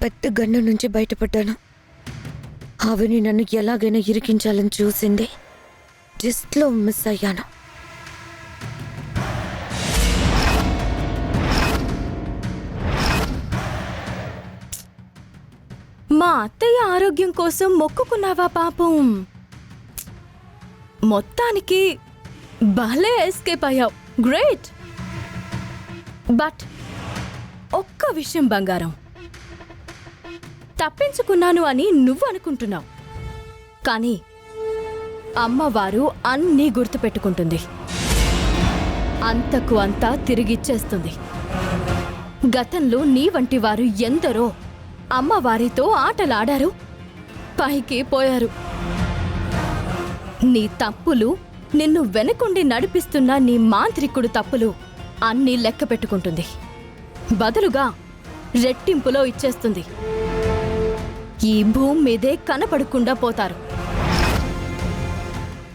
పెద్ద గన్ను నుంచి బయటపడ్డాను. అవని నన్ను ఎలాగైనా ఇరికించాలని చూసింది. జస్ట్లో మిస్ అయ్యాను. మా అత్తయ్య ఆరోగ్యం కోసం మొక్కుకున్నావా పాపం? మొత్తానికి భలే ఎస్కేప్ అయ్యావు. గ్రేట్. బట్ ఒక్క విషయం బంగారం, తప్పించుకున్నాను అని నువ్వు అనుకుంటున్నావు, కానీ అమ్మవారు అన్నీ గుర్తుపెట్టుకుంటుంది. అంతకు అంతా తిరిగిచ్చేస్తుంది. గతంలో నీ వంటి వారు ఎందరో అమ్మవారితో ఆటలాడారు, పైకి పోయారు. నీ తప్పులు, నిన్ను వెనకుండి నడిపిస్తున్న నీ మాంత్రికుడు తప్పులు అన్నీ లెక్క పెట్టుకుంటుంది. బదులుగా రెట్టింపులో ఇచ్చేస్తుంది. ఈ భూమి మీదే కనపడకుండా పోతారు.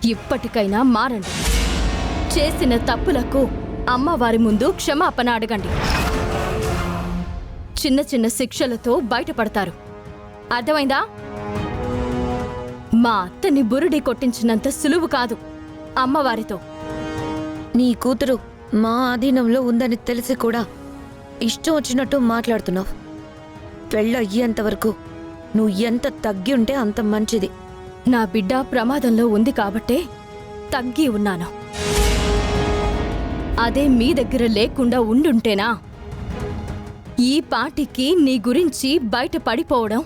ఇప్పటికైనా మారండి. చేసిన తప్పులకు అమ్మవారి ముందు క్షమాపణ అడగండి. చిన్న చిన్న శిక్షలతో బయటపడతారు. అర్థమైందా? మా అత్తని బురుడి కొట్టించినంత సులువు కాదు అమ్మవారితో. నీ కూతురు మా ఆధీనంలో ఉందని తెలిసి కూడా ఇష్టం వచ్చినట్టు మాట్లాడుతున్నావు. పెళ్ళయ్యేంత వరకు నువ్వు ఎంత తగ్గి ఉంటే అంత మంచిది. నా బిడ్డ ప్రమాదంలో ఉంది కాబట్టే తగ్గి ఉన్నాను. అదే మీ దగ్గర లేకుండా ఉండుంటేనా ఈ పాటికి నీ గురించి బయట పడిపోవడం,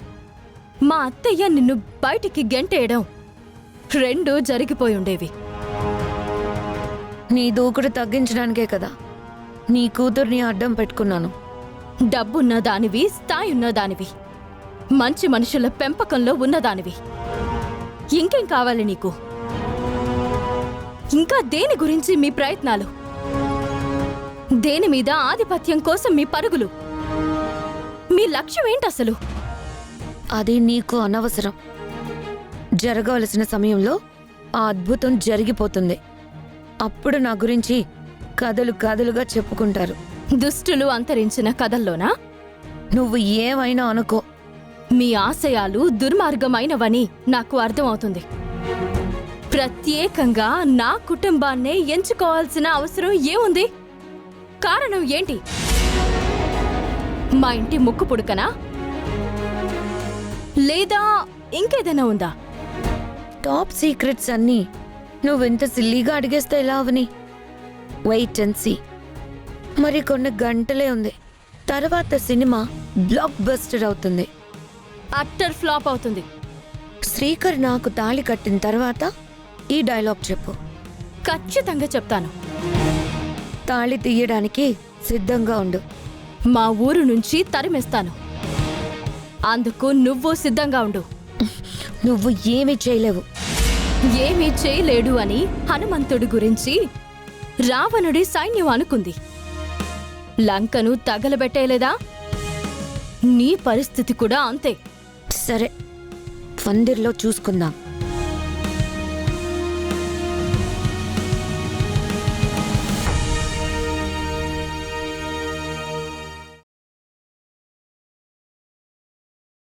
మా అత్తయ్య నిన్ను బయటికి గెంటేయడం రెండూ జరిగిపోయి ఉండేవి. నీ దూకుడు తగ్గించడానికే కదా నీ కూతుర్ని అడ్డం పెట్టుకున్నాను. డబ్బున్న దానివి, స్థాయున్న దానివి, మంచి మనుషుల పెంపకంలో ఉన్నదానివి. ఇంకేం కావాలి నీకు? ఇంకా దేని గురించి మీ ప్రయత్నాలు? దేని మీద ఆధిపత్యం కోసం మీ పరుగులు? మీ లక్ష్యం ఏంటసలు? అది నీకు అనవసరం. జరగవలసిన సమయంలో ఆ అద్భుతం జరిగిపోతుంది. అప్పుడు నా గురించి కథలు కథలుగా చెప్పుకుంటారు. దుష్టులు అంతరించిన కథల్లోనా? నువ్వు ఏమైనా అనుకో, మీ ఆశయాలు దుర్మార్గమైనవని నాకు అర్థమవుతుంది. ప్రత్యేకంగా నా కుటుంబాన్నే ఎంచుకోవాల్సిన అవసరం ఏముంది? కారణం ఏంటి? మా ఇంటి ముక్కు పుడకనా? లేదా ఇంకేదైనా ఉందా? టాప్ సీక్రెట్స్ అన్నీ నువ్వెంత సిల్లీగా అడిగేస్తే ఎలా అవని? Wait and see. మరి కొన్ని గంటలే ఉంది, తర్వాత సినిమా బ్లాక్ బస్టర్ అవుతుంది. అట్టర్ ఫ్లాప్ అవుతుంది. శ్రీకర్ నాకు తాళి కట్టిన తర్వాత ఈ డైలాగ్ చెప్పు. ఖచ్చితంగా చెప్తాను. తాళి తీయడానికి సిద్ధంగా ఉండు. మా ఊరు నుంచి తరిమేస్తాను. అందుకు నువ్వు సిద్ధంగా ఉండు. నువ్వు ఏమీ చేయలేవు. ఏమీ చేయలేడు అని హనుమంతుడి గురించి రావణుడి సైన్యం అనుకుంది. లంకను తగలబెట్టేలేదా? నీ పరిస్థితి కూడా అంతే. సరే, పందిర్లో చూసుకుందాం.